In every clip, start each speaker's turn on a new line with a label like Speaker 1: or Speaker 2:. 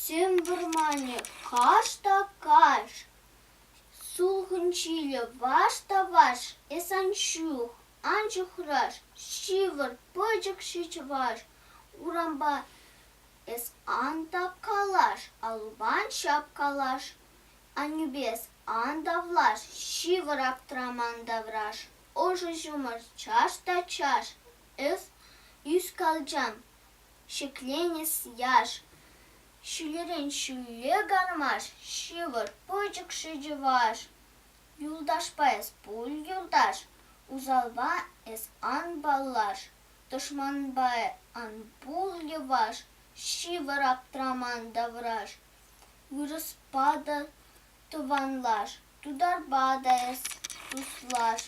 Speaker 1: Симбермане каш та каш, сулгунчиле ваш та ваш, эсанчух, анчухраш, шивыр пыжык шичваш, урамба эс антап калаш, албан шапкалаш, анюбес андавлаш, шивыр аптрамандавраш, ожы жумар чаш та чаш, эс юскалджам, шекленес яш, шүлерен шүле гармаш, шивыр пыжык шыжываш, юлдаш паэс пуль юлдаш, узалба эс ан баллаш, тышманбае ан пул леваш, шивыр аптрамандавраш, вырыспада тыванлаш, тударбада эс туслаш,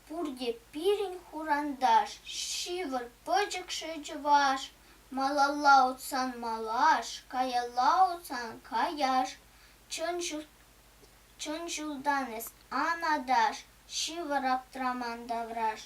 Speaker 1: пурде пирень хурандаш, шивыр пыжык шыжываш, малалаутсан малаш, каялаутсан каяш, чын жулдан эс анадаш, шивыр аптрамандавраш.